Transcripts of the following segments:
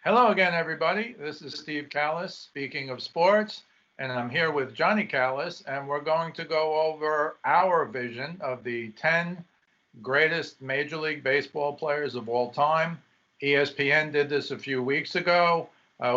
Hello again, everybody. This is Steve Kallas, speaking of sports, and I'm here with Johnnie Kallas, and we're going to go over our vision of the 10 greatest Major League Baseball players of all time. ESPN did this a few weeks ago.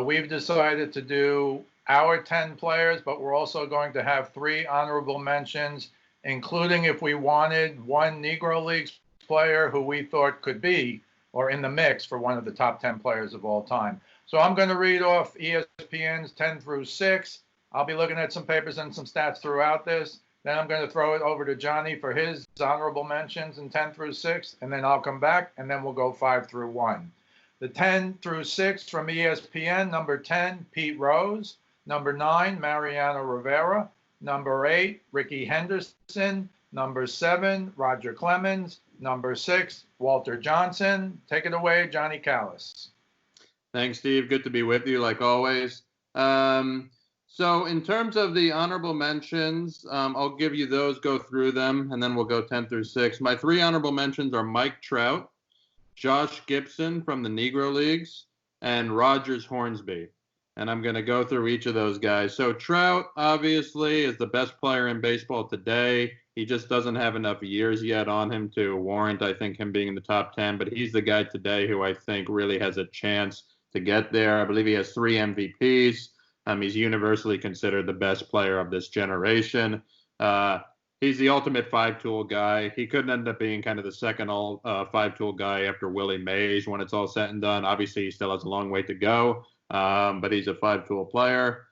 We've decided to do our 10 players, but we're also going to have 3 honorable mentions, including if we wanted one Negro Leagues player who we thought could be or in the mix for one of the top 10 players of all time. So I'm going to read off ESPN's 10 through 6. I'll be looking at some papers and some stats throughout this. Then I'm going to throw it over to Johnny for his honorable mentions in 10 through 6, and then I'll come back, and then we'll go 5 through 1. The 10 through 6 from ESPN, number 10, Pete Rose. Number 9, Mariano Rivera. Number 8, Ricky Henderson. Number 7, Roger Clemens. Number 6, Walter Johnson. Take it away, Johnnie Kallas. Thanks, Steve. Good to be with you, like always. So in terms of the honorable mentions, I'll give you those, go through them, and then we'll go 10 through 6. My 3 honorable mentions are Mike Trout, Josh Gibson from the Negro Leagues, and Rogers Hornsby. And I'm going to go through each of those guys. So Trout, obviously, is the best player in baseball today. He just doesn't have enough years yet on him to warrant, I think, him being in the top 10. But he's the guy today who I think really has a chance to get there. I believe he has 3 MVPs. He's universally considered the best player of this generation. He's the ultimate 5-tool guy. He could end up being kind of the second 5-tool guy after Willie Mays when it's all said and done. Obviously, he still has a long way to go, but he's a 5-tool player.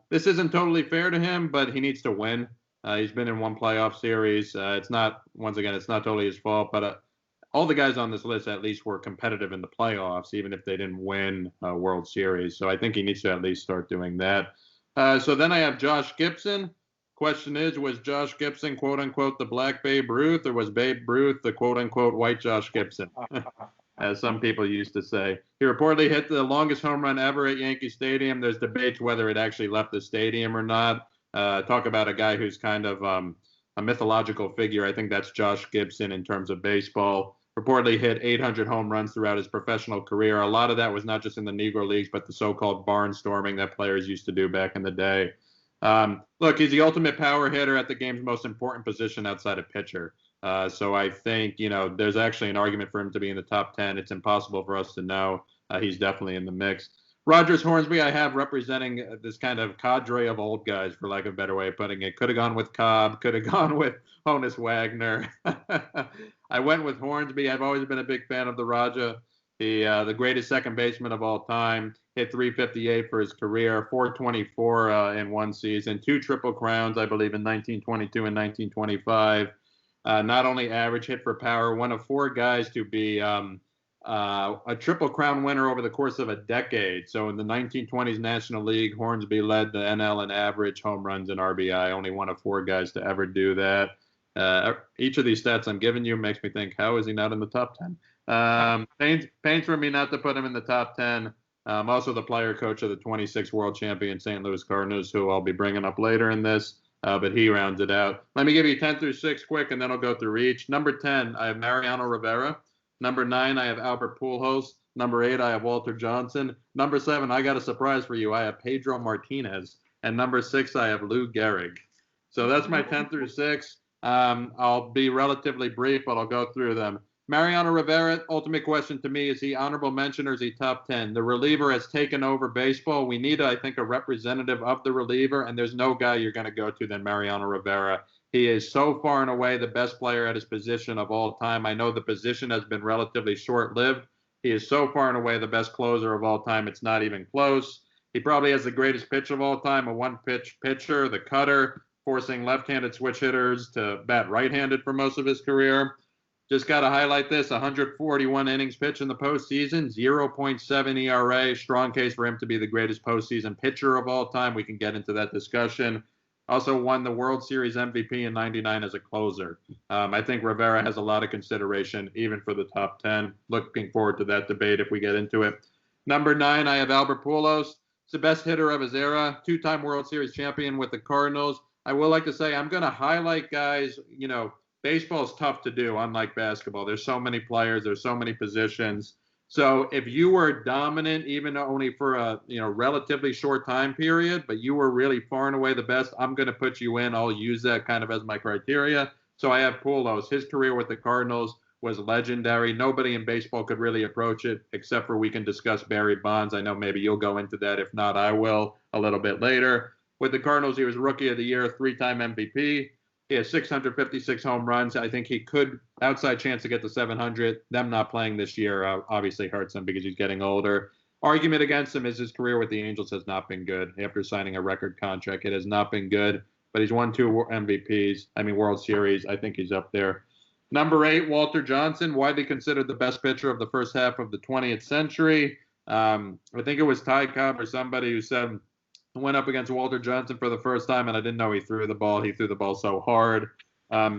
This isn't totally fair to him, but he needs to win. He's been in one playoff series. It's not totally his fault, but all the guys on this list at least were competitive in the playoffs, even if they didn't win a World Series. So I think he needs to at least start doing that. So then I have Josh Gibson. Question is, was Josh Gibson, quote unquote, the Black Babe Ruth, or was Babe Ruth the quote unquote white Josh Gibson? As some people used to say. He reportedly hit the longest home run ever at Yankee Stadium. There's debates whether it actually left the stadium or not. Talk about a guy who's kind of a mythological figure. I think that's Josh Gibson in terms of baseball. Reportedly hit 800 home runs throughout his professional career. A lot of that was not just in the Negro Leagues, but the so-called barnstorming that players used to do back in the day. Look, he's the ultimate power hitter at the game's most important position outside of pitcher. So I think, there's actually an argument for him to be in the top 10. It's impossible for us to know. He's definitely in the mix. Rogers Hornsby, I have representing this kind of cadre of old guys, for lack of a better way of putting it. Could have gone with Cobb, could have gone with Honus Wagner. I went with Hornsby. I've always been a big fan of the Raja, the greatest second baseman of all time. Hit 358 for his career, 424 in one season, 2 Triple Crowns, I believe, in 1922 and 1925. Not only average hit for power, one of 4 guys to be a Triple Crown winner over the course of a decade. So in the 1920s National League, Hornsby led the NL in average home runs and RBI, only one of 4 guys to ever do that. Each of these stats I'm giving you makes me think, how is he not in the top 10? Pains for me not to put him in the top 10. Also the player coach of the 26 world champion St. Louis Cardinals, who I'll be bringing up later in this, but he rounds it out. Let me give you 10 through 6 quick, and then I'll go through each. Number 10, I have Mariano Rivera. Number 9, I have Albert Pujols. Number 8, I have Walter Johnson. Number 7, I got a surprise for you. I have Pedro Martinez. And number 6, I have Lou Gehrig. So that's my 10 through 6. I'll be relatively brief, but I'll go through them. Mariano Rivera, ultimate question to me, is he honorable mention or is he top 10? The reliever has taken over baseball. We need, I think, a representative of the reliever, and there's no guy you're going to go to than Mariano Rivera. He is so far and away the best player at his position of all time. I know the position has been relatively short-lived. He is so far and away the best closer of all time. It's not even close. He probably has the greatest pitch of all time, a one-pitch pitcher, the cutter, forcing left-handed switch hitters to bat right-handed for most of his career. Just got to highlight this, 141 innings pitched in the postseason, 0.7 ERA, strong case for him to be the greatest postseason pitcher of all time. We can get into that discussion. Also won the World Series MVP in '99 as a closer. I think Rivera has a lot of consideration, even for the top 10. Looking forward to that debate if we get into it. Number 9, I have Albert Pujols. He's the best hitter of his era, 2-time World Series champion with the Cardinals. I will like to say I'm going to highlight guys, baseball is tough to do, unlike basketball. There's so many players, there's so many positions. So if you were dominant, even only for a relatively short time period, but you were really far and away the best, I'm going to put you in. I'll use that kind of as my criteria. So I have Pujols. His career with the Cardinals was legendary. Nobody in baseball could really approach it, except for we can discuss Barry Bonds. I know maybe you'll go into that. If not, I will a little bit later. With the Cardinals, he was Rookie of the Year, 3-time MVP. He has 656 home runs. I think he could outside chance to get to 700. Them not playing this year obviously hurts him because he's getting older. Argument against him is his career with the Angels has not been good. After signing a record contract, it has not been good. But he's won 2 MVPs. World Series. I think he's up there. Number 8, Walter Johnson, widely considered the best pitcher of the first half of the 20th century. I think it was Ty Cobb or somebody who said went up against Walter Johnson for the first time, and I didn't know he threw the ball. He threw the ball so hard.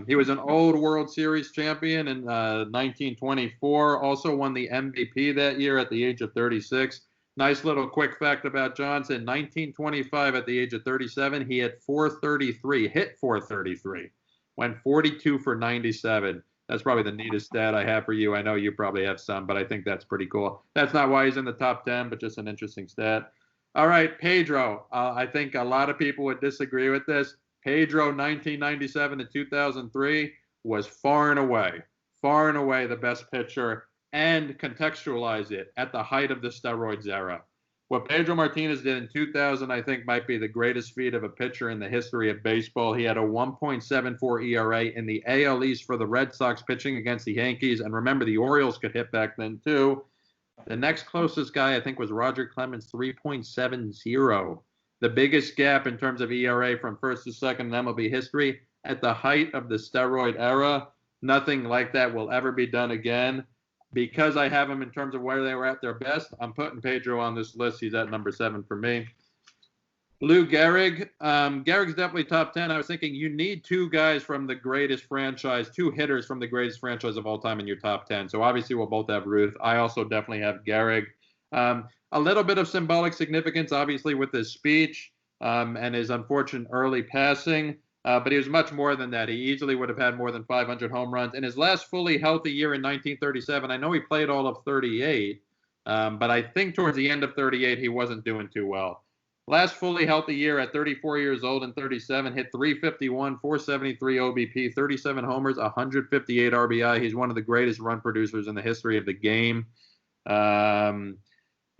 He was an old World Series champion in 1924, also won the MVP that year at the age of 36. Nice little quick fact about Johnson. 1925, at the age of 37, he hit 433, went 42 for 97. That's probably the neatest stat I have for you. I know you probably have some, but I think that's pretty cool. That's not why he's in the top 10, but just an interesting stat. All right, Pedro. I think a lot of people would disagree with this. Pedro, 1997 to 2003, was far and away the best pitcher, and contextualize it at the height of the steroids era. What Pedro Martinez did in 2000, I think, might be the greatest feat of a pitcher in the history of baseball. He had a 1.74 ERA in the AL East for the Red Sox pitching against the Yankees. And remember, the Orioles could hit back then, too. The next closest guy, I think, was Roger Clemens, 3.70. The biggest gap in terms of ERA from first to second in MLB history at the height of the steroid era. Nothing like that will ever be done again. Because I have them in terms of where they were at their best, I'm putting Pedro on this list. He's at number 7 for me. Lou Gehrig. Gehrig's definitely top 10. I was thinking you need 2 guys from the greatest franchise, 2 hitters from the greatest franchise of all time in your top 10. So obviously we'll both have Ruth. I also definitely have Gehrig. A little bit of symbolic significance, obviously, with his speech and his unfortunate early passing. But he was much more than that. He easily would have had more than 500 home runs. In his last fully healthy year in 1937, I know he played all of 38, but I think towards the end of 38, he wasn't doing too well. Last fully healthy year at 34 years old and 37, hit 351, 473 OBP, 37 homers, 158 RBI. He's one of the greatest run producers in the history of the game.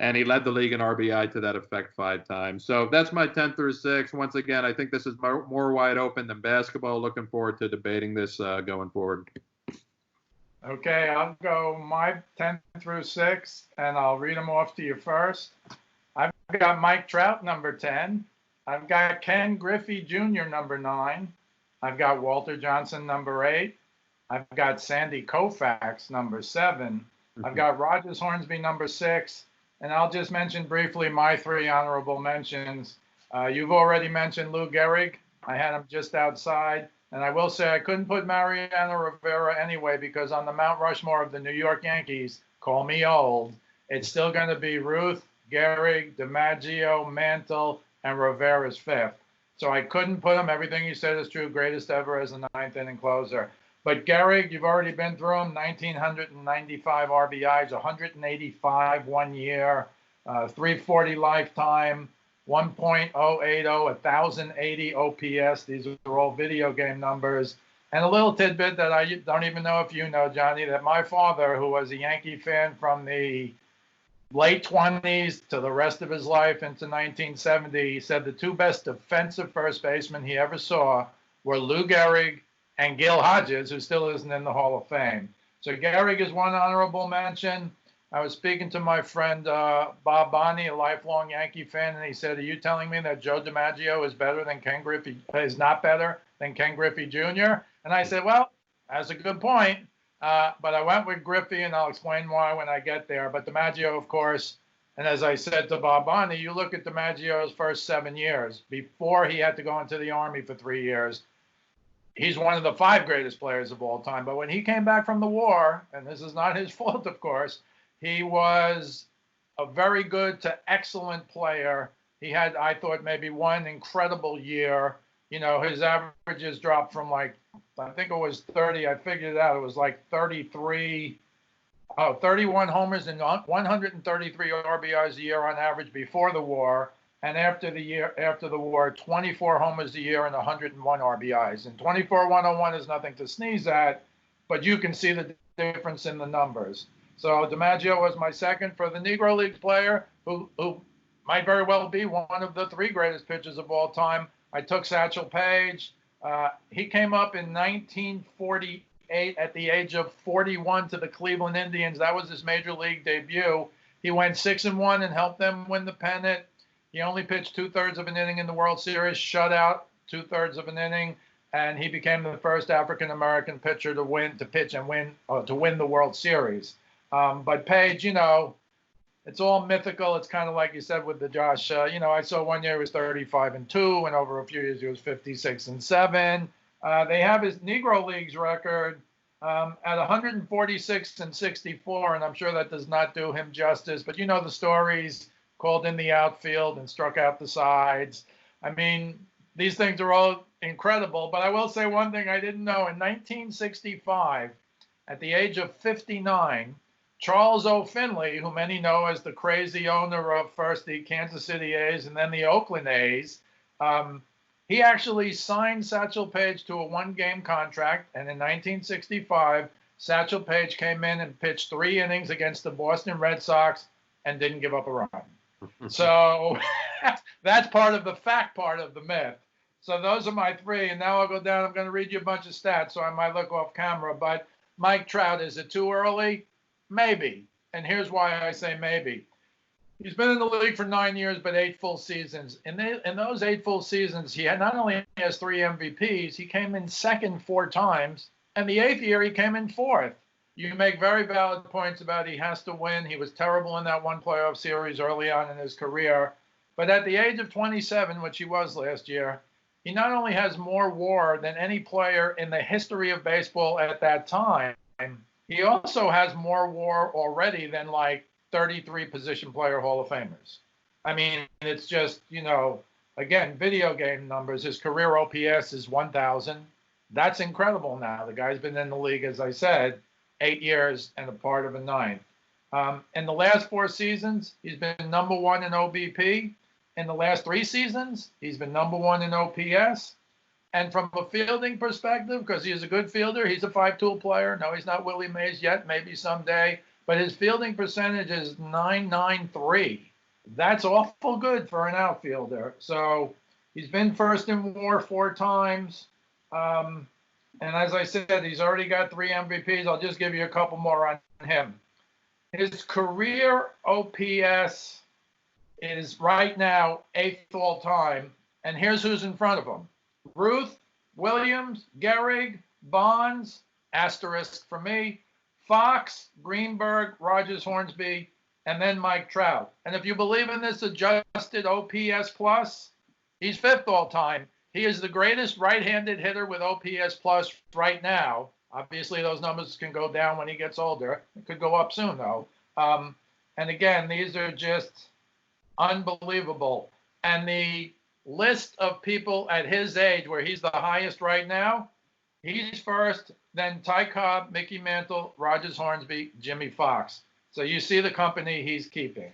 And he led the league in RBI to that effect 5 times. So that's my 10 through 6. Once again, I think this is more wide open than basketball. Looking forward to debating this going forward. Okay, I'll go my 10 through 6, and I'll read them off to you first. I've got Mike Trout, number 10. I've got Ken Griffey Jr., number 9. I've got Walter Johnson, number 8. I've got Sandy Koufax, number 7. I've got Rogers Hornsby, number 6. And I'll just mention briefly my 3 honorable mentions. You've already mentioned Lou Gehrig. I had him just outside. And I will say I couldn't put Mariano Rivera anyway because on the Mount Rushmore of the New York Yankees, call me old, it's still going to be Ruth, Gehrig, DiMaggio, Mantle, and Rivera's 5th. So I couldn't put him. Everything you said is true. Greatest ever as a 9th inning closer. But Gehrig, you've already been through him. 1,995 RBIs, 185 one year, 340 lifetime, 1.080, 1,080 OPS. These are all video game numbers. And a little tidbit that I don't even know if you know, Johnny, that my father, who was a Yankee fan from the late 20s to the rest of his life into 1970, he said the 2 best defensive first basemen he ever saw were Lou Gehrig and Gil Hodges, who still isn't in the Hall of Fame. So Gehrig is one honorable mention. I was speaking to my friend Bob Bonney, a lifelong Yankee fan, and he said, "Are you telling me that Joe DiMaggio is better than Ken Griffey? Is not better than Ken Griffey Jr.?" And I said, "Well, that's a good point, but I went with Griffey, and I'll explain why when I get there." But DiMaggio, of course, and as I said to Bob Bonney, you look at DiMaggio's first 7 years before he had to go into the Army for 3 years. He's one of the 5 greatest players of all time. But when he came back from the war, and this is not his fault, of course, he was a very good to excellent player. He had, I thought, maybe one incredible year. You know, his averages dropped from like, I think it was 30. I figured it out. It was like 33 Oh, 31 homers and 133 RBIs a year on average before the war, and after the war, 24 homers a year and 101 RBIs. And 24-101 is nothing to sneeze at, but you can see the difference in the numbers. So DiMaggio was my second. For the Negro League player who might very well be one of the three greatest pitchers of all time, I took Satchel Paige. He came up in 1948 at the age of 41 to the Cleveland Indians. That was his major league debut. He went 6-1 and helped them win the pennant. He only pitched 2/3 of an inning in the World Series, shut out 2/3 of an inning, and he became the first African American pitcher to win the World Series. But Page, it's all mythical. It's kind of like you said with the Josh. I saw one year he was 35-2, and over a few years he was 56-7. They have his Negro Leagues record at 146-64, and I'm sure that does not do him justice. But the stories, called in the outfield and struck out the sides. I mean, these things are all incredible. But I will say one thing I didn't know. In 1965, at the age of 59, Charles O. Finley, who many know as the crazy owner of first the Kansas City A's and then the Oakland A's, he actually signed Satchel Paige to a one-game contract. And in 1965, Satchel Paige came in and pitched 3 innings against the Boston Red Sox and didn't give up a run. So that's part of the fact part of the myth. So those are my 3. And now I'll go down. I'm going to read you a bunch of stats, so I might look off camera. But Mike Trout, is it too early? Maybe. And here's why I say maybe. He's been in the league for 9 years, but 8 full seasons. In those 8 full seasons, he not only has 3 MVPs, he came in second 4 times. And the 8th year, he came in 4th. You make very valid points about he has to win. He was terrible in that one playoff series early on in his career. But at the age of 27, which he was last year, he not only has more WAR than any player in the history of baseball at that time, he also has more WAR already than like 33 position player Hall of Famers. I mean, it's just, again, video game numbers. His career OPS is 1,000. That's incredible now. The guy's been in the league, as I said, 8 years and a part of a 9th. In the last 4 seasons, he's been number 1 in OBP. In the last 3 seasons, he's been number 1 in OPS. And from a fielding perspective, because he's a good fielder, he's a 5-tool player. No, he's not Willie Mays yet, maybe someday. But his fielding percentage is .993. That's awful good for an outfielder. So he's been first in WAR 4 times. And as I said, he's already got 3 MVPs. I'll just give you a couple more on him. His career OPS is right now 8th all time. And here's who's in front of him. Ruth, Williams, Gehrig, Bonds, asterisk for me, Fox, Greenberg, Rogers, Hornsby, and then Mike Trout. And if you believe in this adjusted OPS plus, he's 5th all time. He is the greatest right-handed hitter with OPS plus right now. Obviously, those numbers can go down when he gets older. It could go up soon, though. And again, these are just unbelievable. And the list of people at his age where he's the highest right now, he's first, then Ty Cobb, Mickey Mantle, Rogers Hornsby, Jimmy Fox. So you see the company he's keeping.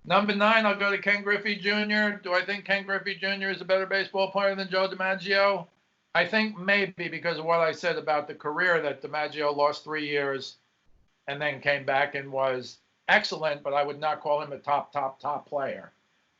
Number 9, I'll go to Ken Griffey Jr. Do I think Ken Griffey Jr. is a better baseball player than Joe DiMaggio? I think maybe because of what I said about the career that DiMaggio lost 3 years and then came back and was excellent, but I would not call him a top player.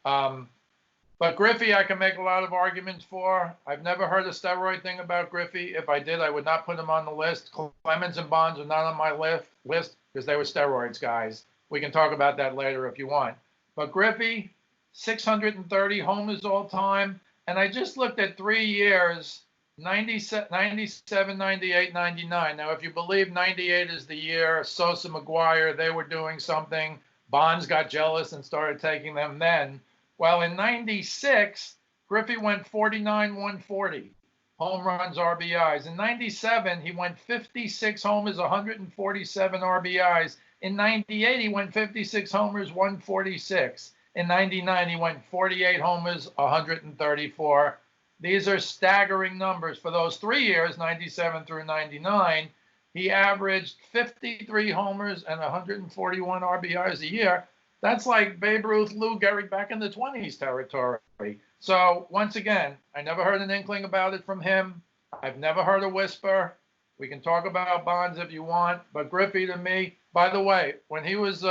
But Griffey, I can make a lot of arguments for. I've never heard a steroid thing about Griffey. If I did, I would not put him on the list. Clemens and Bonds are not on my list because they were steroids guys. We can talk about that later if you want. But Griffey, 630 homers all time. And I just looked at 3 years, 97, 98, 99. Now, if you believe 98 is the year Sosa, McGuire, they were doing something. Bonds got jealous and started taking them then. Well, in 96, Griffey went 49, 140. Home runs, RBIs. In 97, he went 56 homers, 147 RBIs. In 98, he went 56 homers, 146. In 99, he went 48 homers, 134. These are staggering numbers for those 3 years, 97 through 99. He averaged 53 homers and 141 RBIs a year. That's like Babe Ruth, Lou Gehrig back in the 20s territory. So once again, I never heard an inkling about it from him. I've never heard a whisper. We can talk about Bonds if you want, but Griffey to me, by the way, when he was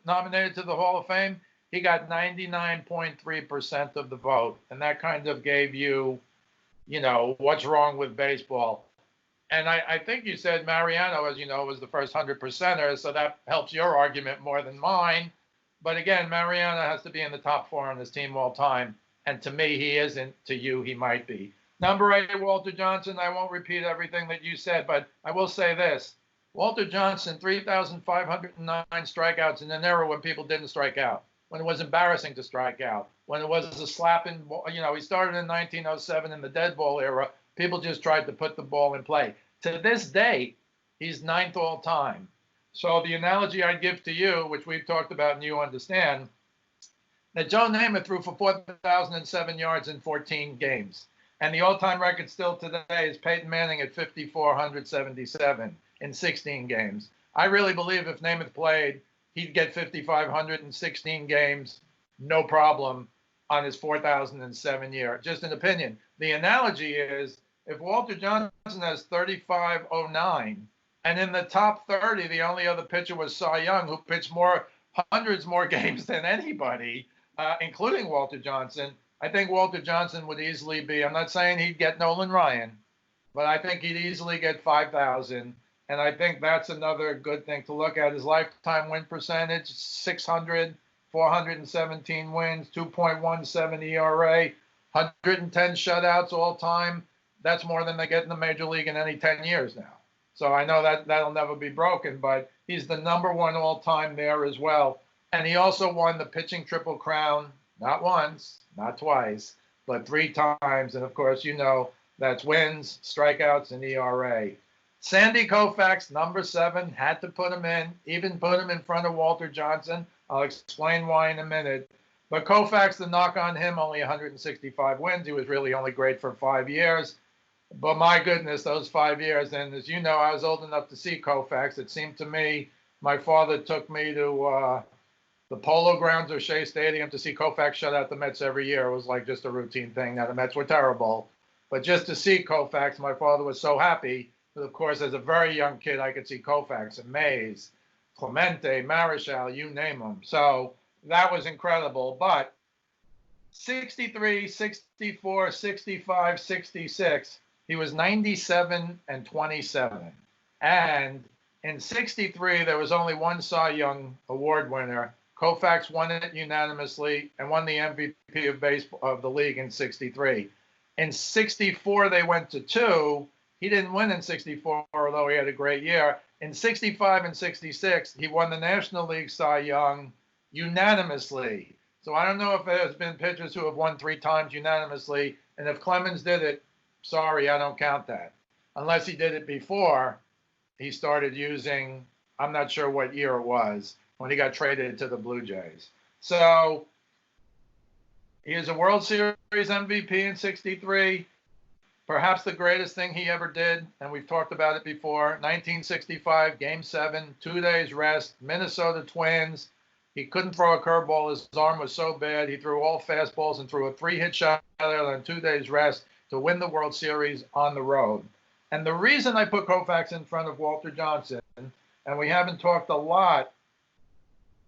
nominated to the Hall of Fame, he got 99.3% of the vote. And that kind of gave you, what's wrong with baseball. And I think you said Mariano, as you know, was the first 100%er, so that helps your argument more than mine. But again, Mariano has to be in the top 4 on this team all time. And to me, he isn't. To you, he might be. Number 8, Walter Johnson. I won't repeat everything that you said, but I will say this. Walter Johnson, 3,509 strikeouts in an era when people didn't strike out, when it was embarrassing to strike out, when it was a slapping, he started in 1907 in the dead ball era. People just tried to put the ball in play. To this day, he's 9th all time. So the analogy I'd give to you, which we've talked about and you understand, that Joe Namath threw for 4,007 yards in 14 games. And the all-time record still today is Peyton Manning at 5,477 in 16 games. I really believe if Namath played, he'd get 5,500 in 16 games, no problem, on his 4,007 year. Just an opinion. The analogy is, if Walter Johnson has 3,509, and in the top 30, the only other pitcher was Cy Young, who pitched hundreds more games than anybody, including Walter Johnson, I think Walter Johnson would easily be, I'm not saying he'd get Nolan Ryan, but I think he'd easily get 5,000. And I think that's another good thing to look at. His lifetime win percentage, 600, 417 wins, 2.17 ERA, 110 shutouts all time. That's more than they get in the major league in any 10 years now. So I know that that'll never be broken, but he's the number 1 all time there as well. And he also won the pitching triple crown, not once, not twice, but 3 times. And of course, that's wins, strikeouts, and ERA. Sandy Koufax, number 7, had to put him in, even put him in front of Walter Johnson. I'll explain why in a minute. But Koufax, the knock on him, only 165 wins. He was really only great for 5 years. But my goodness, those 5 years. And as you know, I was old enough to see Koufax. It seemed to me, my father took me to the Polo Grounds or Shea Stadium to see Koufax shut out the Mets every year. It was like just a routine thing. Now, the Mets were terrible. But just to see Koufax, my father was so happy. But of course, as a very young kid, I could see Koufax and Mays, Clemente, Marichal, you name them. So that was incredible. But 63, 64, 65, 66, he was 97 and 27. And in 63, there was only one Cy Young Award winner. Koufax won it unanimously and won the MVP of baseball of the league in 63. In 64, they went to 2. He didn't win in 64, although he had a great year. In 65 and 66, he won the National League Cy Young unanimously. So I don't know if there's been pitchers who have won 3 times unanimously. And if Clemens did it, sorry, I don't count that. Unless he did it before he started using, I'm not sure what year it was, when he got traded to the Blue Jays. So he is a World Series MVP in 63. Perhaps the greatest thing he ever did, and we've talked about it before, 1965, Game 7, 2 days rest, Minnesota Twins. He couldn't throw a curveball. His arm was so bad. He threw all fastballs and threw a 3-hit shutout on 2 days rest to win the World Series on the road. And the reason I put Koufax in front of Walter Johnson, and we haven't talked a lot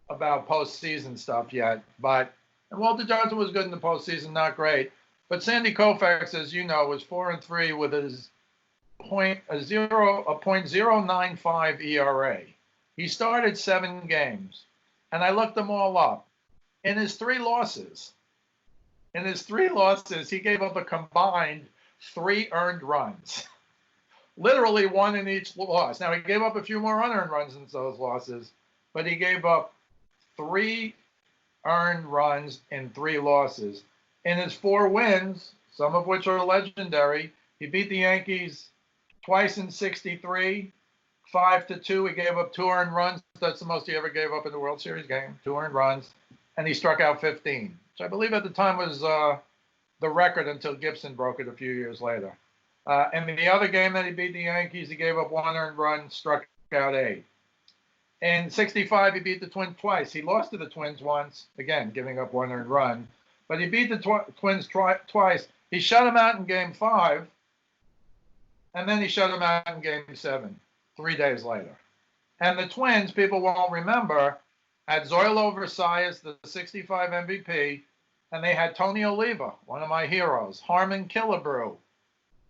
about postseason stuff yet, and Walter Johnson was good in the postseason, not great. But Sandy Koufax, as you know, was 4-3 with his .095 ERA. He started 7 games, and I looked them all up. In his 3 losses, he gave up a combined 3 earned runs. Literally 1 in each loss. Now, he gave up a few more unearned runs in those losses, but he gave up 3 earned runs in 3 losses. In his 4 wins, some of which are legendary, he beat the Yankees twice in 63, 5-2. He gave up 2 earned runs. That's the most he ever gave up in the World Series game, 2 earned runs. And he struck out 15, which I believe at the time was the record until Gibson broke it a few years later. In the other game that he beat the Yankees, he gave up 1 earned run, struck out 8. In 65, he beat the Twins twice. He lost to the Twins once, again, giving up 1 earned run. But he beat the Twins twice. He shut them out in Game 5, and then he shut them out in Game 7, 3 days later. And the Twins, people won't remember, had Zoilo Versalles, the 65 MVP, and they had Tony Oliva, one of my heroes, Harmon Killebrew,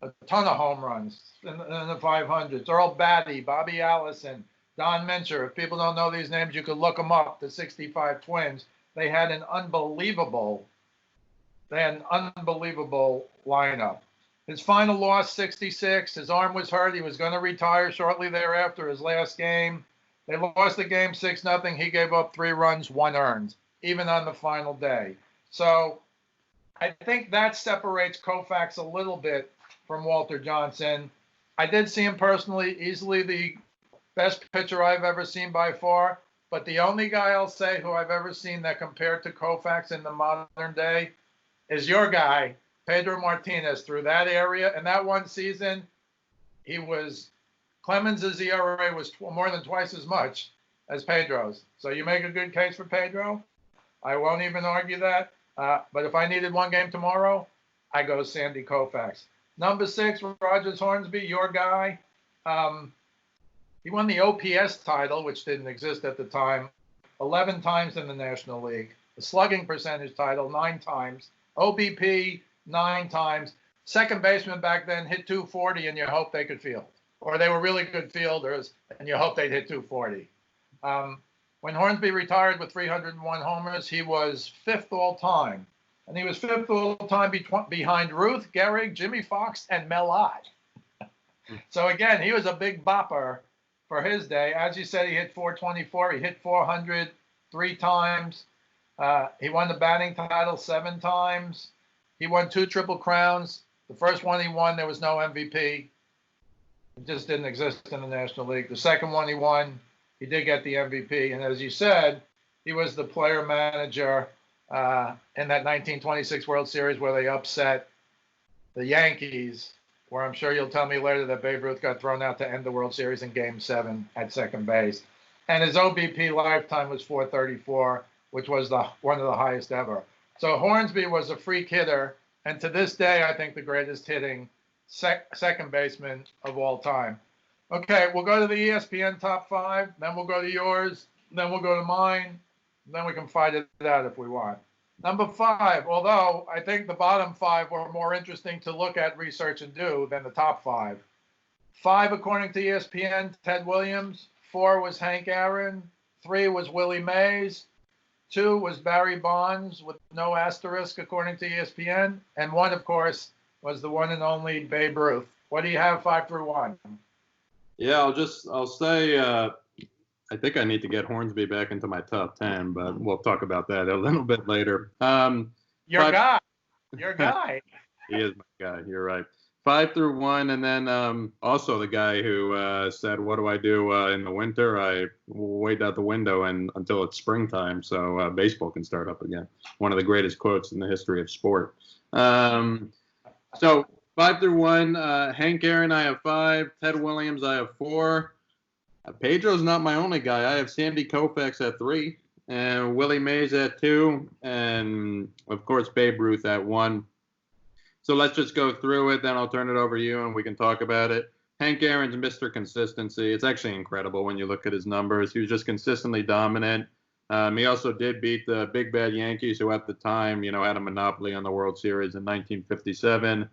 a ton of home runs in the 500s, Earl Batty, Bobby Allison, Don Mincher. If people don't know these names, you could look them up, the 65 Twins. They had an unbelievable lineup. His final loss, 66. His arm was hurt. He was going to retire shortly thereafter, his last game. They lost the game 6-0. He gave up 3 runs, 1 earned, even on the final day. So I think that separates Koufax a little bit from Walter Johnson. I did see him personally, easily the best pitcher I've ever seen by far. But the only guy I'll say who I've ever seen that compared to Koufax in the modern day is your guy, Pedro Martinez, through that area. And that one season, Clemens' ERA was more than twice as much as Pedro's. So you make a good case for Pedro. I won't even argue that. But if I needed one game tomorrow, I go Sandy Koufax. Number 6, Rogers Hornsby, your guy. He won the OPS title, which didn't exist at the time, 11 times in the National League. The slugging percentage title, 9 times. OBP, 9 times. Second baseman back then hit 240, and you hope they could field. Or they were really good fielders, and you hope they'd hit 240. When Hornsby retired with 301 homers, he was 5th all-time. And he was 5th all-time behind Ruth, Gehrig, Jimmy Fox, and Mel Ott. So, again, he was a big bopper for his day. As you said, he hit 424. He hit 400 3 times. He won the batting title 7 times. He won 2 Triple Crowns. The first one he won, there was no MVP. It just didn't exist in the National League. The second one he won, he did get the MVP. And as you said, he was the player manager in that 1926 World Series where they upset the Yankees, where I'm sure you'll tell me later that Babe Ruth got thrown out to end the World Series in Game 7 at second base. And his OBP lifetime was 434, which was one of the highest ever. So Hornsby was a freak hitter, and to this day, I think the greatest hitting second baseman of all time. Okay, we'll go to the ESPN top 5, then we'll go to yours, then we'll go to mine, then we can fight it out if we want. Number 5, although I think the bottom 5 were more interesting to look at, research, and do than the top 5. 5, according to ESPN, Ted Williams. 4 was Hank Aaron. 3 was Willie Mays. 2 was Barry Bonds with no asterisk, according to ESPN. And 1, of course, was the one and only Babe Ruth. What do you have 5 through 1? Yeah, I'll say I think I need to get Hornsby back into my top 10, but we'll talk about that a little bit later. Your guy. He is my guy. You're right. 5 through 1, and then also the guy who said, "What do I do in the winter? I wait out the window until it's springtime, so baseball can start up again." One of the greatest quotes in the history of sport. So 5 through 1, Hank Aaron, I have 5. Ted Williams, I have 4. Pedro's not my only guy. I have Sandy Koufax at 3, and Willie Mays at 2, and of course Babe Ruth at 1. So let's just go through it, then I'll turn it over to you and we can talk about it. Hank Aaron's Mr. Consistency. It's actually incredible when you look at his numbers. He was just consistently dominant. He also did beat the big bad Yankees, who at the time, had a monopoly on the World Series in 1957.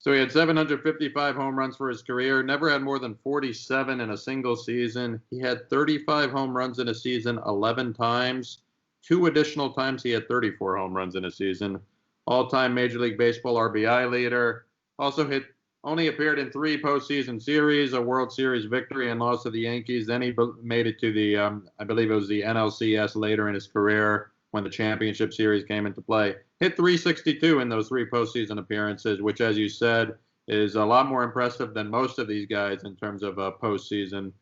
So he had 755 home runs for his career, never had more than 47 in a single season. He had 35 home runs in a season 11 times. 2 additional times he had 34 home runs in a season. All-time Major League Baseball RBI leader. Also only appeared in 3 postseason series, a World Series victory and loss to the Yankees. Then he made it to the, I believe it was the NLCS later in his career when the championship series came into play. Hit 362 in those 3 postseason appearances, which, as you said, is a lot more impressive than most of these guys in terms of postseason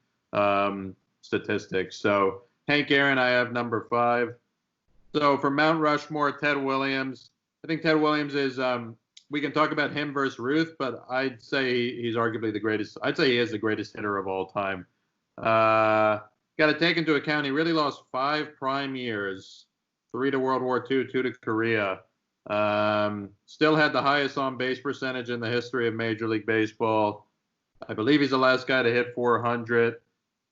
statistics. So Hank Aaron, I have number 5. So for Mount Rushmore, Ted Williams. I think Ted Williams is we can talk about him versus Ruth, but I'd say he's arguably the greatest. I'd say he is the greatest hitter of all time. Got to take into account he really lost 5 prime years, 3 to World War II, 2 to Korea. Still had the highest on base percentage in the history of Major League Baseball. I believe he's the last guy to hit 400.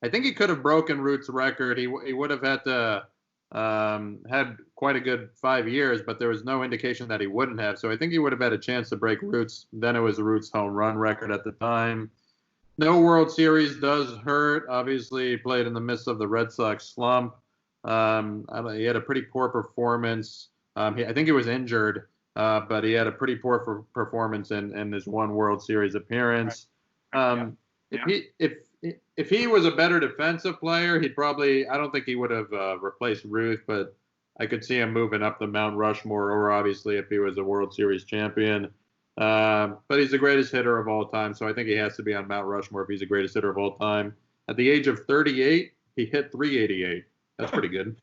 I think he could have broken Root's record. He would have had to had quite a good 5 years, but there was no indication that he wouldn't have. So I think he would have had a chance to break Root's. Then it was Root's home run record at the time. No World Series does hurt. Obviously, he played in the midst of the Red Sox slump. He had a pretty poor performance. I think he was injured, but he had a pretty poor performance in his one World Series appearance. If he was a better defensive player, he'd probably, I don't think he would have replaced Ruth, but I could see him moving up the Mount Rushmore, or obviously if he was a World Series champion. But he's the greatest hitter of all time, so I think he has to be on Mount Rushmore if he's the greatest hitter of all time. At the age of 38, he hit 388. That's pretty good.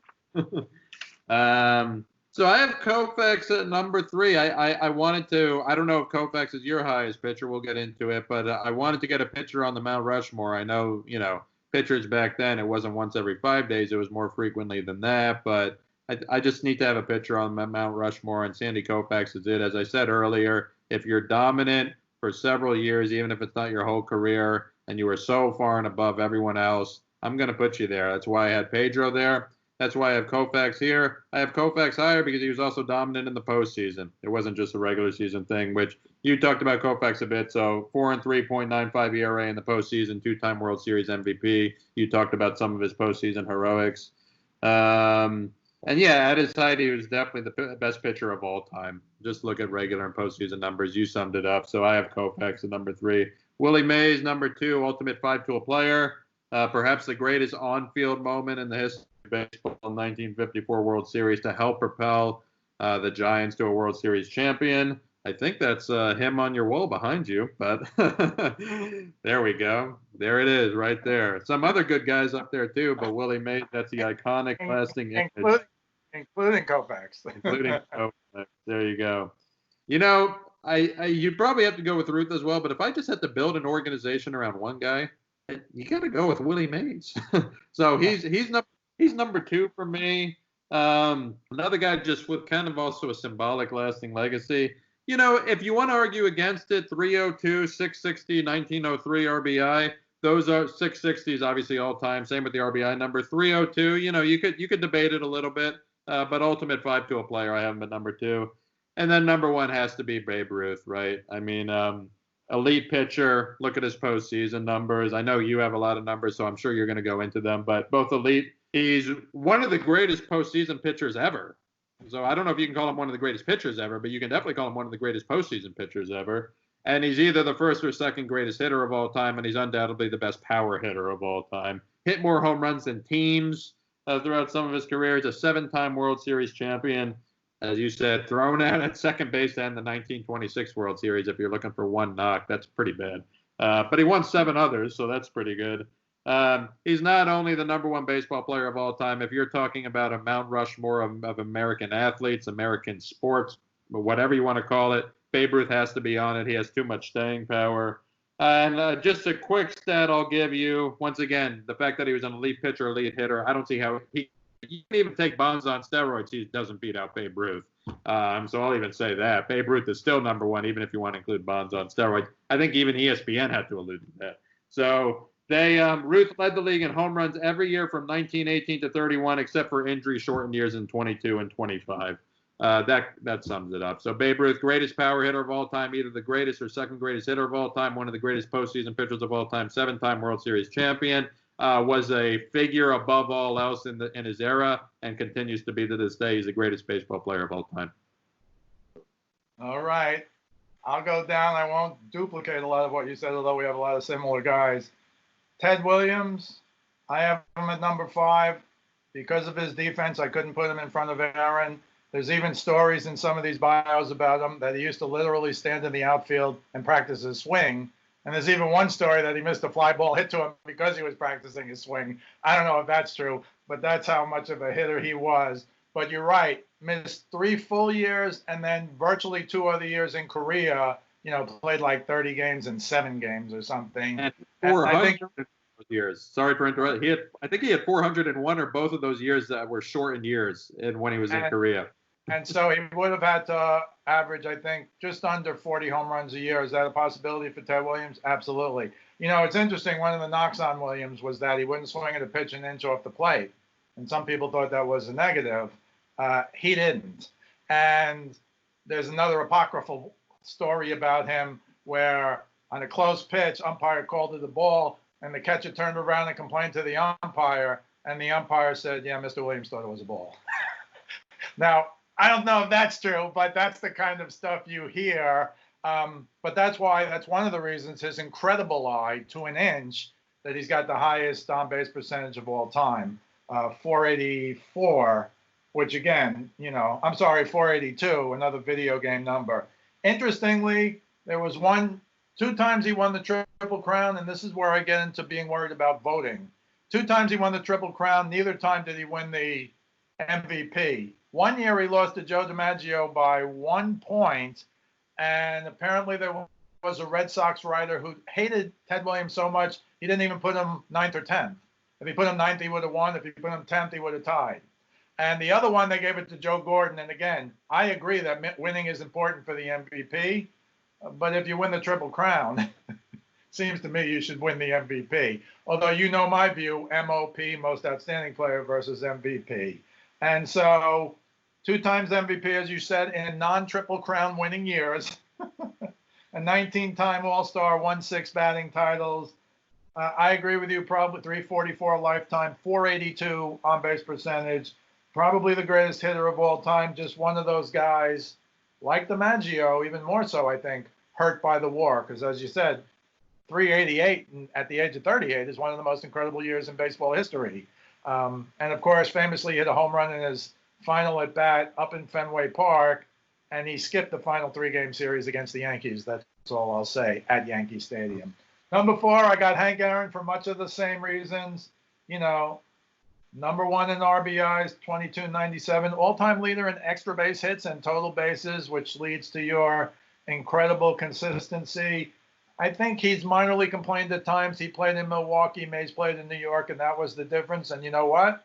So I have Koufax at number 3. I wanted to, I don't know if Koufax is your highest pitcher. We'll get into it, but I wanted to get a pitcher on the Mount Rushmore. I know, pitchers back then, it wasn't once every 5 days. It was more frequently than that, but I just need to have a pitcher on Mount Rushmore, and Sandy Koufax is it. As I said earlier, if you're dominant for several years, even if it's not your whole career, and you are so far and above everyone else, I'm going to put you there. That's why I had Pedro there. That's why I have Koufax here. I have Koufax higher because he was also dominant in the postseason. It wasn't just a regular season thing, which you talked about Koufax a bit. So 4.3.95 ERA in the postseason, 2-time World Series MVP. You talked about some of his postseason heroics. And yeah, at his height, he was definitely the best pitcher of all time. Just look at regular and postseason numbers. You summed it up. So I have Koufax at number 3. Willie Mays, number 2, ultimate 5-tool player. Perhaps the greatest on-field moment in the history of baseball, 1954 World Series, to help propel the Giants to a World Series champion. I think that's him on your wall behind you, but there we go. There it is right there. Some other good guys up there too, but Willie Mays, that's the iconic lasting image. Including Koufax. Including Koufax. There you go. You'd probably have to go with Ruth as well, but if I just had to build an organization around one guy, you got to go with Willie Mays. So he's number 2 for me. Another guy just with kind of also a symbolic lasting legacy. If you want to argue against it, 302, 660, 1903 RBI. Those are 660s, obviously all time. Same with the RBI number. 302, you could debate it a little bit, but ultimate 5-tool player, I have him at number 2. And then number 1 has to be Babe Ruth, right? I mean, elite pitcher. Look at his postseason numbers. I know you have a lot of numbers, so I'm sure you're going to go into them, but both elite. He's one of the greatest postseason pitchers ever. So I don't know if you can call him one of the greatest pitchers ever, but you can definitely call him one of the greatest postseason pitchers ever. And he's either the first or second greatest hitter of all time, and he's undoubtedly the best power hitter of all time. Hit more home runs than teams throughout some of his career. He's a 7-time World Series champion. As you said, thrown out at second base to end the 1926 World Series. If you're looking for one knock, that's pretty bad. But he won 7 others, so that's pretty good. He's not only the number 1 baseball player of all time. If you're talking about a Mount Rushmore of American athletes, American sports, whatever you want to call it, Babe Ruth has to be on it. He has too much staying power. And just a quick stat I'll give you. Once again, the fact that he was an elite pitcher, elite hitter, I don't see how you can even take Bonds on steroids. He doesn't beat out Babe Ruth. So I'll even say that. Babe Ruth is still number 1, even if you want to include Bonds on steroids. I think even ESPN had to allude to that. So Ruth led the league in home runs every year from 1918 to 31, except for injury-shortened years in 22 and 25. That sums it up. So Babe Ruth, greatest power hitter of all time, either the greatest or second greatest hitter of all time, one of the greatest postseason pitchers of all time, 7-time World Series champion, was a figure above all else in his era, and continues to be to this day. He's the greatest baseball player of all time. All right. I'll go down. I won't duplicate a lot of what you said, although we have a lot of similar guys. Ted Williams, I have him at number 5. Because of his defense, I couldn't put him in front of Aaron. There's even stories in some of these bios about him that he used to literally stand in the outfield and practice his swing. And there's even one story that he missed a fly ball hit to him because he was practicing his swing. I don't know if that's true, but that's how much of a hitter he was. but you're right. Missed 3 full years and then virtually 2 other years in Korea. Played like 30 games in 7 games or something. And I think 400 years. Sorry for interrupting. I think he had 401 or both of those years that were shortened years when he was in Korea. And so he would have had to average, I think, just under 40 home runs a year. Is that a possibility for Ted Williams? Absolutely. It's interesting. One of the knocks on Williams was that he wouldn't swing at a pitch an inch off the plate. And some people thought that was a negative. He didn't. And there's another apocryphal story about him where on a close pitch, umpire called it a ball, and the catcher turned around and complained to the umpire. And the umpire said, yeah, Mr. Williams thought it was a ball. Now, I don't know if that's true, but that's the kind of stuff you hear. But that's one of the reasons his incredible eye to an inch that he's got the highest on-base percentage of all time, 484, which again, 482, another video game number. Interestingly, there was 2 times he won the Triple Crown, and this is where I get into being worried about voting. 2 times he won the Triple Crown. Neither time did he win the MVP. 1 year he lost to Joe DiMaggio by 1 point, and apparently there was a Red Sox writer who hated Ted Williams so much he didn't even put him 9th or 10th. If he put him 9th, he would have won. If he put him 10th, he would have tied. And the other one, they gave it to Joe Gordon. And again, I agree that winning is important for the MVP, but if you win the Triple Crown, seems to me you should win the MVP. Although my view, MOP, Most Outstanding Player versus MVP. And so 2 times MVP, as you said, in non-Triple Crown winning years. A 19-time All-Star, won 6 batting titles. I agree with you, probably 344 lifetime, 482 on-base percentage. Probably the greatest hitter of all time. Just one of those guys, like DiMaggio, even more so, I think, hurt by the war. Because as you said, 388 at the age of 38 is one of the most incredible years in baseball history. And of course, famously hit a home run in his final at bat up in Fenway Park, and he skipped the final 3-game series against the Yankees. That's all I'll say at Yankee Stadium. Number 4, I got Hank Aaron for much of the same reasons. Number 1 in RBIs, 2297, all-time leader in extra base hits and total bases, which leads to your incredible consistency. I think he's minorly complained at times. He played in Milwaukee, Mays played in New York, and that was the difference. And you know what?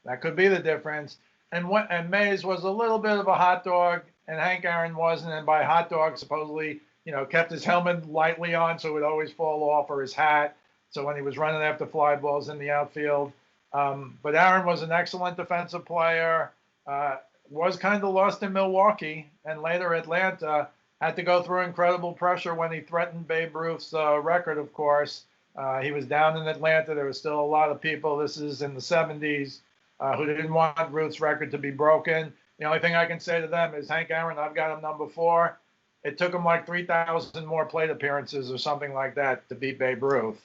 That could be the difference. And Mays was a little bit of a hot dog, and Hank Aaron wasn't. And by hot dog, supposedly, kept his helmet lightly on so it would always fall off, or his hat. So when he was running after fly balls in the outfield. But Aaron was an excellent defensive player, was kind of lost in Milwaukee, and later Atlanta. Had to go through incredible pressure when he threatened Babe Ruth's record, of course. He was down in Atlanta. There was still a lot of people, this is in the 70s, who didn't want Ruth's record to be broken. The only thing I can say to them is, Hank Aaron, I've got him number 4. It took him like 3,000 more plate appearances or something like that to beat Babe Ruth,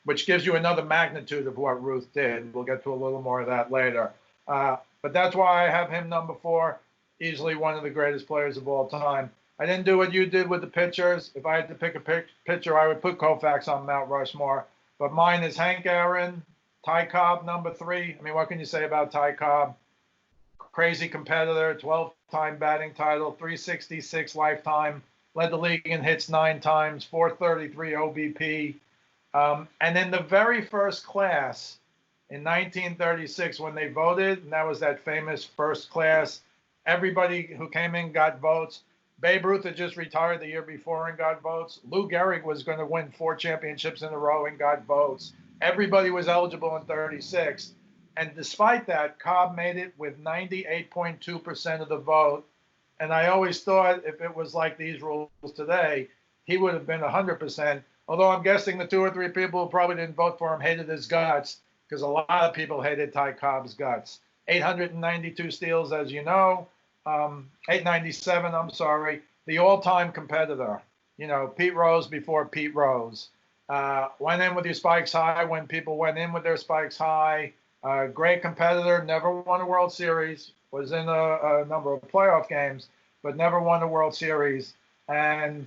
which gives you another magnitude of what Ruth did. We'll get to a little more of that later. But that's why I have him number 4, easily one of the greatest players of all time. I didn't do what you did with the pitchers. If I had to pick a pitcher, I would put Koufax on Mount Rushmore. But mine is Hank Aaron, Ty Cobb, number 3. I mean, what can you say about Ty Cobb? Crazy competitor, 12-time batting title, 366 lifetime, led the league in hits 9 times, 433 OBP. And in the very first class in 1936, when they voted, and that was that famous first class, everybody who came in got votes. Babe Ruth had just retired the year before and got votes. Lou Gehrig was going to win 4 championships in a row and got votes. Everybody was eligible in 36. And despite that, Cobb made it with 98.2% of the vote. And I always thought if it was like these rules today, he would have been 100%. Although I'm guessing the 2 or 3 people who probably didn't vote for him hated his guts, because a lot of people hated Ty Cobb's guts. 892 steals, as you know. 897, I'm sorry, the all-time competitor. Pete Rose before Pete Rose. Went in with your spikes high when people went in with their spikes high. Great competitor, never won a World Series, was in a number of playoff games, but never won a World Series. And,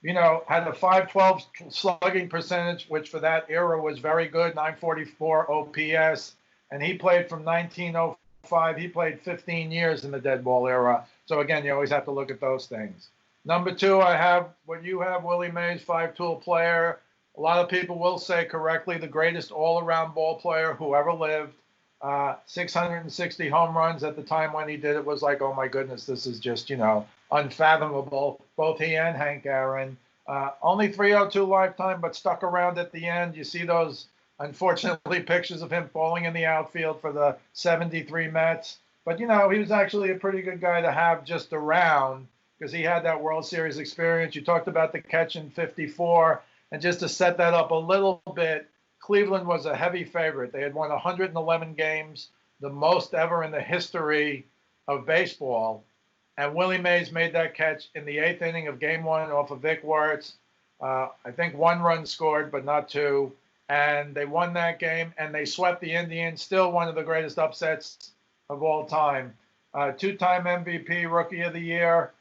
had a 512 slugging percentage, which for that era was very good, 944 OPS. And he played from 1904 5. He played 15 years in the dead ball era. So again, you always have to look at those things. Number 2, I have what you have, Willie Mays, 5-tool player. A lot of people will say correctly the greatest all-around ball player who ever lived. 660 home runs at the time when he did it was like, oh my goodness, this is just, unfathomable. Both he and Hank Aaron. Only 302 lifetime, but stuck around at the end. You see those, unfortunately, pictures of him falling in the outfield for the 73 Mets. But, he was actually a pretty good guy to have just around because he had that World Series experience. You talked about the catch in 54. And just to set that up a little bit, Cleveland was a heavy favorite. They had won 111 games, the most ever in the history of baseball. And Willie Mays made that catch in the 8th inning of Game 1 off of Vic Wertz. I think 1 run scored, but not 2. And they won that game, and they swept the Indians, still one of the greatest upsets of all time. 2-time MVP, Rookie of the Year,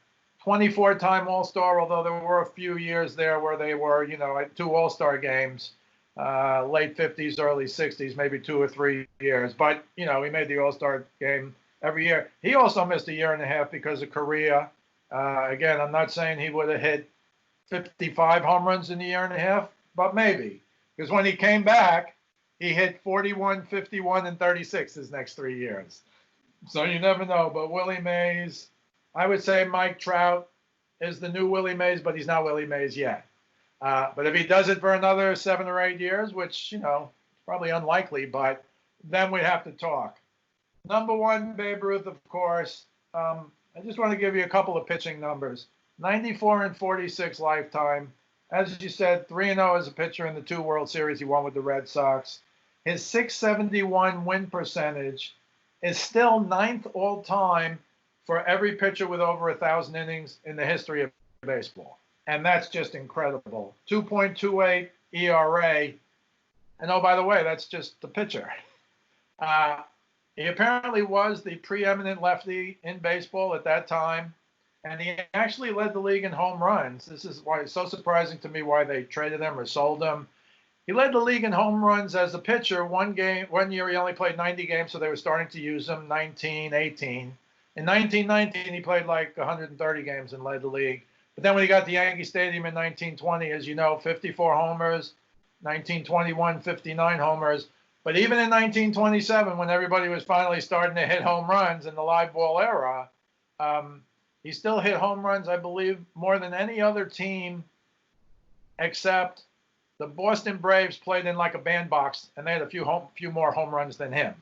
24-time All-Star, although there were a few years there where they were, at 2 All-Star games, late 50s, early 60s, maybe 2 or 3 years. But, he made the All-Star game every year. He also missed a year and a half because of Korea. Again, I'm not saying he would have hit 55 home runs in a year and a half, but maybe. Because when he came back, he hit 41, 51, and 36 his next 3 years. So you never know. But Willie Mays, I would say Mike Trout is the new Willie Mays, but he's not Willie Mays yet. But if he does it for another 7 or 8 years, which, probably unlikely, but then we have to talk. Number 1, Babe Ruth, of course. I just want to give you a couple of pitching numbers. 94 and 46 lifetime. As you said, 3-0 as a pitcher in the 2 World Series he won with the Red Sox. His .671 win percentage is still 9th all-time for every pitcher with over 1,000 innings in the history of baseball. And that's just incredible. 2.28 ERA. And oh, by the way, that's just the pitcher. He apparently was the preeminent lefty in baseball at that time. And he actually led the league in home runs. This is why it's so surprising to me why they traded him or sold him. He led the league in home runs as a pitcher. 1 year he only played 90 games, so they were starting to use him, 19, 18. In 1919, he played like 130 games and led the league. But then when he got to Yankee Stadium in 1920, as you know, 54 homers, 1921, 59 homers. But even in 1927, when everybody was finally starting to hit home runs in the live ball era, he still hit home runs, I believe, more than any other team except the Boston Braves played in like a bandbox, and they had a few more home runs than him.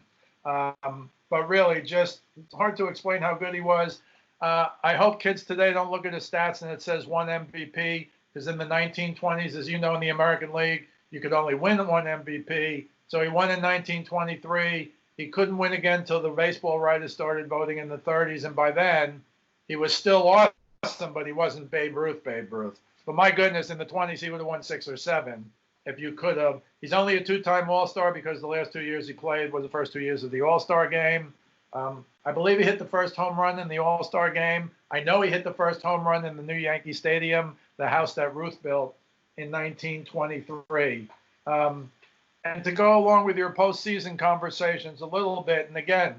But really, just it's hard to explain how good he was. I hope kids today don't look at his stats and it says 1 MVP, because in the 1920s, as you know, in the American League, you could only win 1 MVP. So he won in 1923. He couldn't win again until the baseball writers started voting in the 30s, and by then, he was still awesome, but he wasn't Babe Ruth. But my goodness, in the 20s, he would have won 6 or 7 if you could have. He's only a 2-time All-Star because the last 2 years he played was the first 2 years of the All-Star game. I believe he hit the first home run in the All-Star game. I know he hit the first home run in the new Yankee Stadium, the house that Ruth built in 1923. And to go along with your postseason conversations a little bit, and again,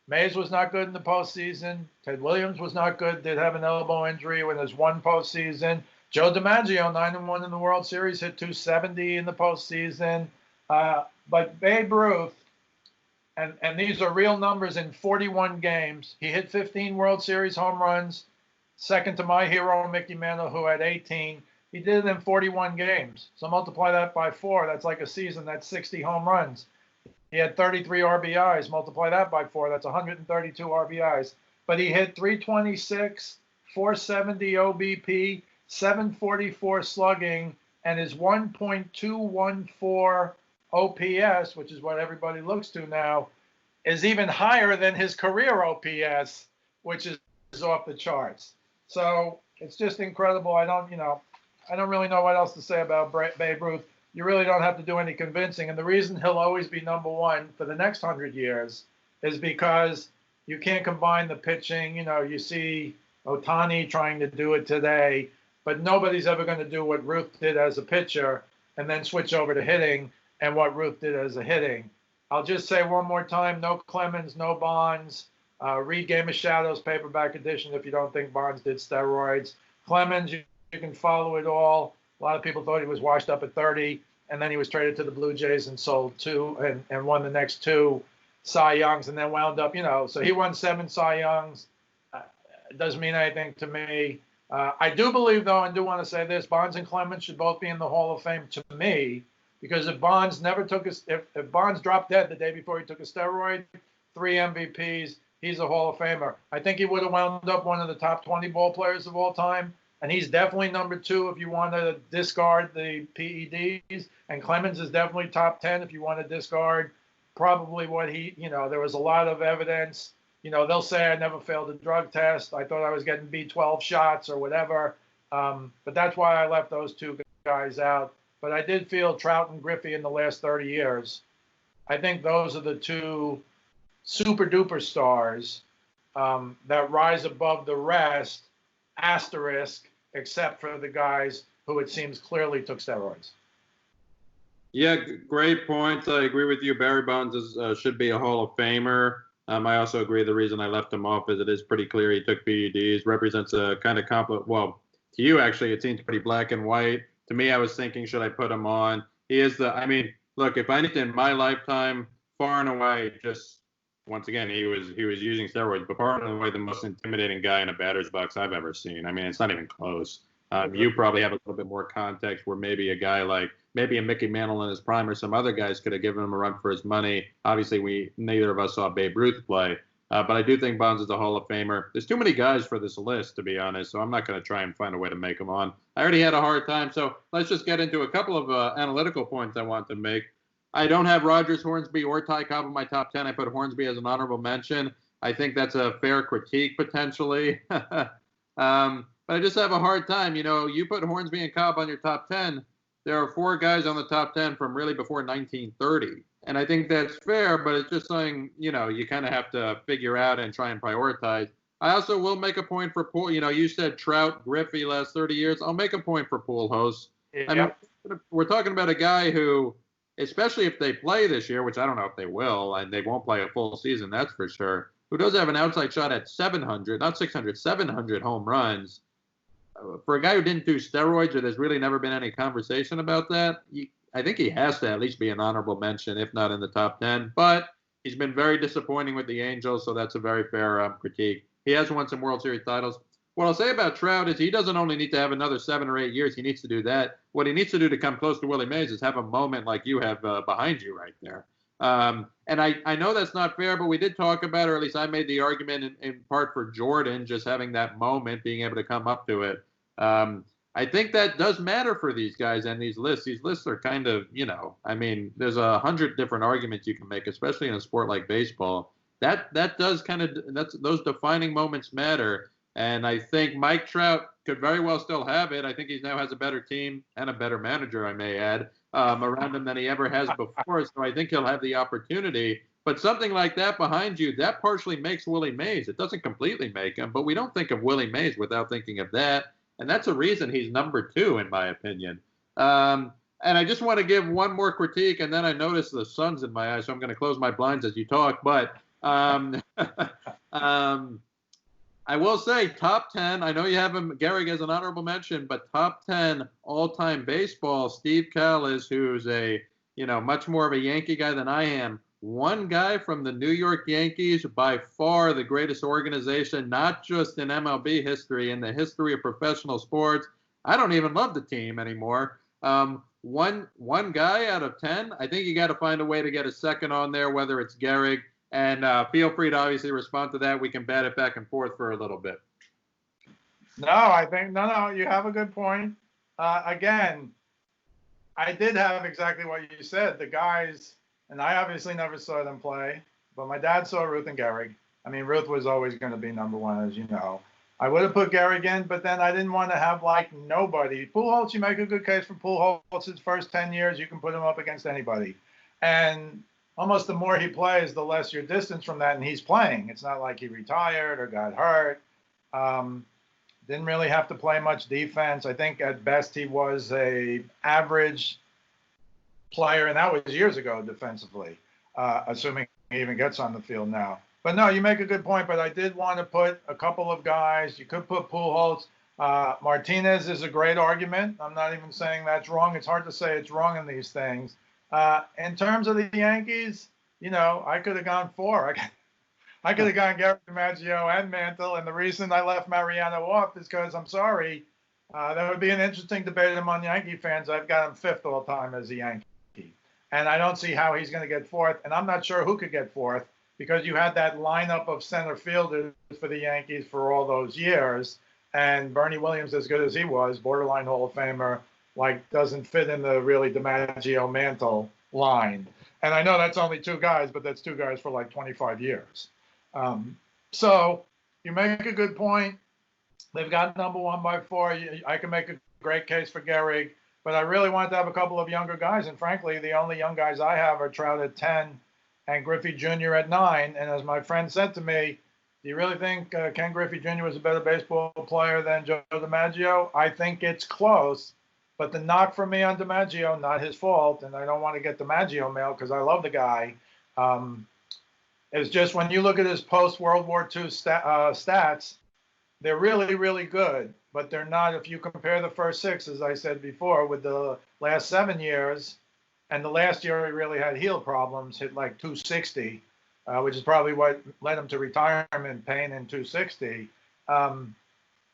Mays was not good in the postseason. Ted Williams was not good, did have an elbow injury when there's 1 postseason. Joe DiMaggio, 9-1 in the World Series, hit .270 in the postseason. But Babe Ruth, and these are real numbers, in 41 games, he hit 15 World Series home runs, second to my hero, Mickey Mantle, who had 18. He did it in 41 games. So multiply that by 4. That's like a season. That's 60 home runs. He had 33 RBIs. Multiply that by 4. That's 132 RBIs. But he hit 326, 470 OBP, 744 slugging, and his 1.214 OPS, which is what everybody looks to now, is even higher than his career OPS, which is off the charts. So it's just incredible. I don't really know what else to say about Babe Ruth. You really don't have to do any convincing. And the reason he'll always be number 1 for the next 100 years is because you can't combine the pitching. You see Ohtani trying to do it today, but nobody's ever going to do what Ruth did as a pitcher and then switch over to hitting and what Ruth did as a hitting. I'll just say one more time, no Clemens, no Bonds. Read Game of Shadows paperback edition if you don't think Bonds did steroids. Clemens, you can follow it all. A lot of people thought he was washed up at 30, and then he was traded to the Blue Jays and sold two and won the next two Cy Youngs, and then wound up, so he won 7 Cy Youngs. It doesn't mean anything to me. I do believe, though, and do want to say this, Bonds and Clemens should both be in the Hall of Fame to me, because if Bonds never took if Bonds dropped dead the day before he took a steroid, 3 MVPs, he's a Hall of Famer. I think he would have wound up one of the top 20 ball players of all time, and he's definitely number 2 if you want to discard the PEDs, and Clemens is definitely top 10 if you want to discard probably what there was a lot of evidence. They'll say I never failed a drug test. I thought I was getting B12 shots or whatever. But that's why I left those 2 guys out. But I did feel Trout and Griffey in the last 30 years. I think those are the 2 super duper stars that rise above the rest, asterisk, except for the guys who it seems clearly took steroids. Yeah, great points. I agree with you. Barry Bonds should be a Hall of Famer. I also agree the reason I left him off is it is pretty clear he took PEDs, represents a kind of well, to you actually it seems pretty black and white. To me, I was thinking, should I put him on? He is look, if anything in my lifetime, far and away, just once again, he was using steroids, but far and away the most intimidating guy in a batter's box I've ever seen. I mean, it's not even close. You probably have a little bit more context where maybe a guy like maybe a Mickey Mantle in his prime or some other guys could have given him a run for his money. Obviously, neither of us saw Babe Ruth play, but I do think Bonds is a Hall of Famer. There's too many guys for this list, to be honest, so I'm not going to try and find a way to make him on. I already had a hard time, so let's just get into a couple of analytical points I want to make. I don't have Rogers, Hornsby, or Ty Cobb in my top 10. I put Hornsby as an honorable mention. I think that's a fair critique, potentially. But I just have a hard time. You put Hornsby and Cobb on your top 10. There are 4 guys on the top 10 from really before 1930. And I think that's fair, but it's just something, you kind of have to figure out and try and prioritize. I also will make a point for Poole. You said Trout, Griffey last 30 years. I'll make a point for Pujols. Yeah. I mean, we're talking about a guy who, especially if they play this year, which I don't know if they will, and they won't play a full season, that's for sure, who does have an outside shot at 700, not 600, 700 home runs. For a guy who didn't do steroids, or there's really never been any conversation about that, I think he has to at least be an honorable mention, if not in the top 10. But he's been very disappointing with the Angels, so that's a very fair critique. He has won some World Series titles. What I'll say about Trout is he doesn't only need to have another 7 or 8 years. He needs to do that. What he needs to do to come close to Willie Mays is have a moment like you have behind you right there. And I know that's not fair, but we did talk about, or at least I made the argument in part for Jordan, just having that moment, being able to come up to it. I think that does matter for these guys and these lists. These lists are kind of, there's 100 different arguments you can make, especially in a sport like baseball. That does those defining moments matter. And I think Mike Trout could very well still have it. I think he now has a better team and a better manager, I may add, around him than he ever has before. So I think he'll have the opportunity. But something like that behind you, that partially makes Willie Mays. It doesn't completely make him, but we don't think of Willie Mays without thinking of that. And that's a reason he's number 2, in my opinion. And I just want to give one more critique, and then I notice the sun's in my eyes, so I'm going to close my blinds as you talk. But I will say top 10, I know you have him, Gehrig, as an honorable mention, but top 10 all-time baseball, Steve Kallas, who's much more of a Yankee guy than I am. One guy from the New York Yankees, by far the greatest organization, not just in MLB history, in the history of professional sports. I don't even love the team anymore. One guy out of 10, I think you got to find a way to get a second on there, whether it's Gehrig. And feel free to obviously respond to that. We can bat it back and forth for a little bit. No, I think, no, you have a good point. Again, I did have exactly what you said. The guys, and I obviously never saw them play, but my dad saw Ruth and Gehrig. I mean, Ruth was always going to be number 1, as you know. I would have put Gehrig in, but then I didn't want to have, nobody. Pujols, you make a good case for Pujols. His first 10 years, you can put him up against anybody. And almost the more he plays, the less your distance from that, and he's playing. It's not like he retired or got hurt. Didn't really have to play much defense. I think at best he was a average player, and that was years ago defensively. assuming he even gets on the field now. But no, you make a good point. But I did want to put a couple of guys. You could put Pujols. Martinez is a great argument. I'm not even saying that's wrong. It's hard to say it's wrong in these things. In terms of the Yankees, I could have gone four. I could have gone Gary DiMaggio and Mantle. And the reason I left Mariano off is because I'm sorry. That would be an interesting debate among Yankee fans. I've got him fifth all time as a Yankee. And I don't see how he's going to get fourth. And I'm not sure who could get fourth because you had that lineup of center fielders for the Yankees for all those years. And Bernie Williams, as good as he was, borderline Hall of Famer, doesn't fit in the really DiMaggio Mantle line. And I know that's only two guys, but that's two guys for 25 years. So you make a good point. They've got number one by four. I can make a great case for Gehrig, but I really wanted to have a couple of younger guys. And frankly, the only young guys I have are Trout at 10 and Griffey Jr. at 9. And as my friend said to me, do you really think Ken Griffey Jr. was a better baseball player than Joe DiMaggio? I think it's close. But the knock for me on DiMaggio, not his fault, and I don't want to get DiMaggio mail because I love the guy, is just when you look at his post-World War II stats, they're really, really good, but they're not, if you compare the first six, as I said before, with the last 7 years, and the last year he really had heel problems, hit 260, which is probably what led him to retirement pain in 260.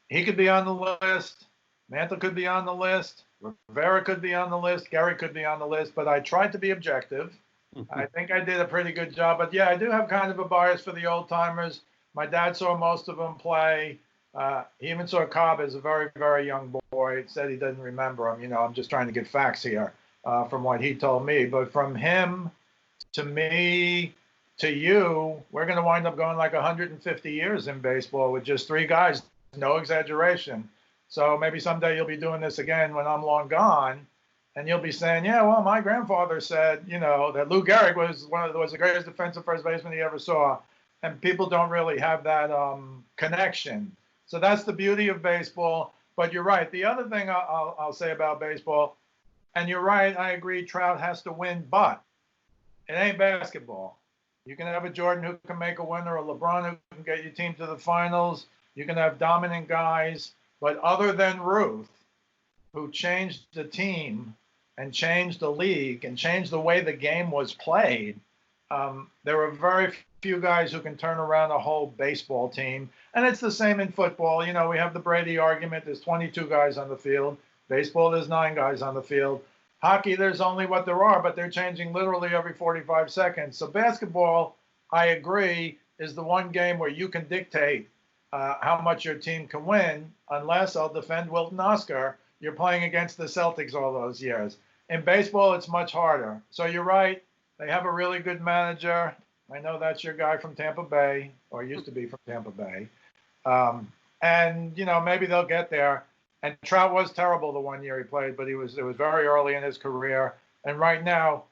He could be on the list. Mantle could be on the list. Rivera could be on the list. Gary could be on the list, but I tried to be objective. I think I did a pretty good job, but yeah, I do have kind of a bias for the old timers. My dad saw most of them play. He even saw Cobb as a very, very young boy. He said he doesn't remember him. I'm just trying to get facts here from what he told me. But from him to me to you, we're going to wind up going 150 years in baseball with just three guys. No exaggeration. So maybe someday you'll be doing this again when I'm long gone, and you'll be saying, yeah, well, my grandfather said, that Lou Gehrig was the greatest defensive first baseman he ever saw. And people don't really have that connection. So that's the beauty of baseball. But you're right. The other thing I'll say about baseball, and you're right, I agree, Trout has to win, but it ain't basketball. You can have a Jordan who can make a winner, a LeBron who can get your team to the finals. You can have dominant guys. But other than Ruth, who changed the team and changed the league and changed the way the game was played, there are very few guys who can turn around a whole baseball team. And it's the same in football. We have the Brady argument. There's 22 guys on the field. Baseball, there's 9 guys on the field. Hockey, there's only what there are, but they're changing literally every 45 seconds. So basketball, I agree, is the one game where you can dictate how much your team can win, unless I'll defend Wilton Oscar. You're playing against the Celtics all those years. In baseball, it's much harder. So you're right. They have a really good manager. I know that's your guy from Tampa Bay, or used to be from Tampa Bay. And, maybe they'll get there. And Trout was terrible the one year he played, but it was very early in his career. And right now,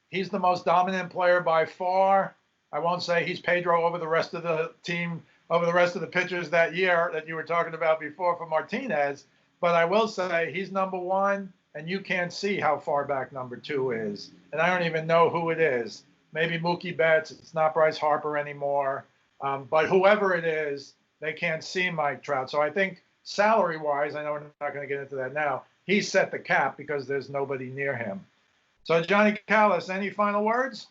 he's the most dominant player by far. I won't say he's Pedro over the rest of the team, over the rest of the pitchers that year that you were talking about before for Martinez. But I will say he's number one, and you can't see how far back number 2 is. And I don't even know who it is. Maybe Mookie Betts. It's not Bryce Harper anymore. But whoever it is, they can't see Mike Trout. So I think salary-wise, I know we're not going to get into that now, he set the cap because there's nobody near him. So Johnnie Kallas, any final words?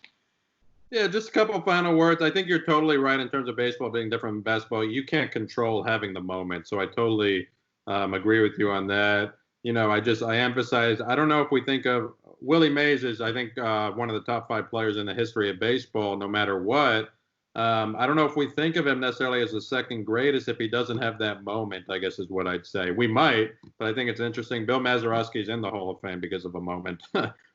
Yeah, just a couple of final words. I think you're totally right in terms of baseball being different from basketball. You can't control having the moment. So I totally agree with you on that. I emphasize, I don't know if we think of Willie Mays is, I think, one of the top 5 players in the history of baseball, no matter what. I don't know if we think of him necessarily as the second greatest if he doesn't have that moment, I guess is what I'd say. We might, but I think it's interesting. Bill Mazeroski's in the Hall of Fame because of a moment.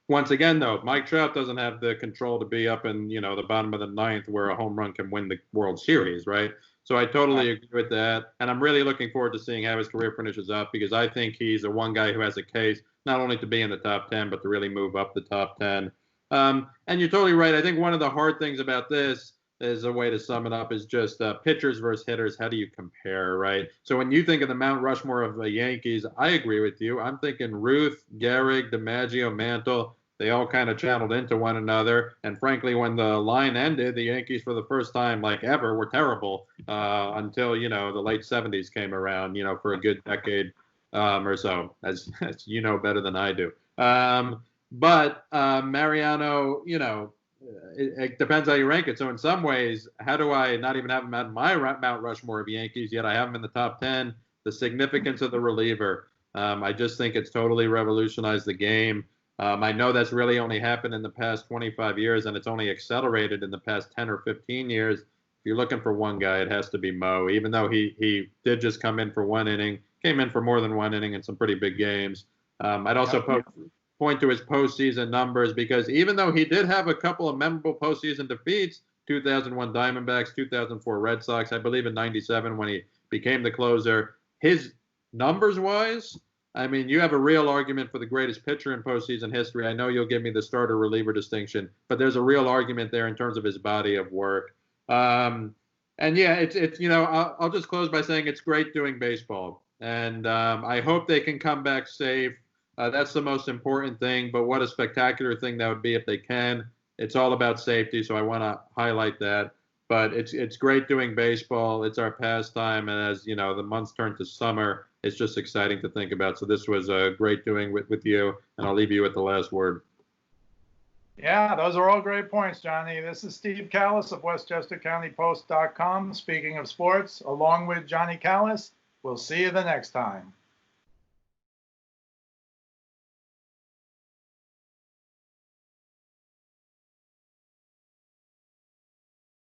Once again, though, Mike Trout doesn't have the control to be up in, the bottom of the 9th where a home run can win the World Series, right? So I totally agree with that. And I'm really looking forward to seeing how his career finishes up because I think he's the one guy who has a case not only to be in the top 10, but to really move up the top 10. And you're totally right. I think one of the hard things about this is a way to sum it up is just pitchers versus hitters. How do you compare, right? So when you think of the Mount Rushmore of the Yankees, I agree with you. I'm thinking Ruth, Gehrig, DiMaggio, Mantle. they all kind of channeled into one another. And frankly, when the line ended, the Yankees for the first time like ever were terrible until, the late 70s came around, for a good decade or so, as you know better than I do. But Mariano, it depends how you rank it. So in some ways, how do I not even have him at my Mount Rushmore of Yankees, yet I have him in the top 10? The significance of the reliever. I just think it's totally revolutionized the game. I know that's really only happened in the past 25 years, and it's only accelerated in the past 10 or 15 years. If you're looking for one guy, it has to be Mo, even though he did just come in for one inning, came in for more than one inning in some pretty big games. I'd also point to his postseason numbers, because even though he did have a couple of memorable postseason defeats, 2001 Diamondbacks, 2004 Red Sox, I believe in 97 when he became the closer, his numbers-wise, I mean, you have a real argument for the greatest pitcher in postseason history. I know you'll give me the starter-reliever distinction, but there's a real argument there in terms of his body of work. And yeah, it's I'll just close by saying it's great doing baseball, and I hope they can come back safe. That's the most important thing, but what a spectacular thing that would be if they can. It's all about safety, so I want to highlight that. But it's great doing baseball. It's our pastime, and as the months turn to summer, it's just exciting to think about. So this was great doing with you, and I'll leave you with the last word. Yeah, those are all great points, Johnny. This is Steve Kallas of WestchesterCountyPost.com, speaking of sports, along with Johnnie Kallas. We'll see you the next time.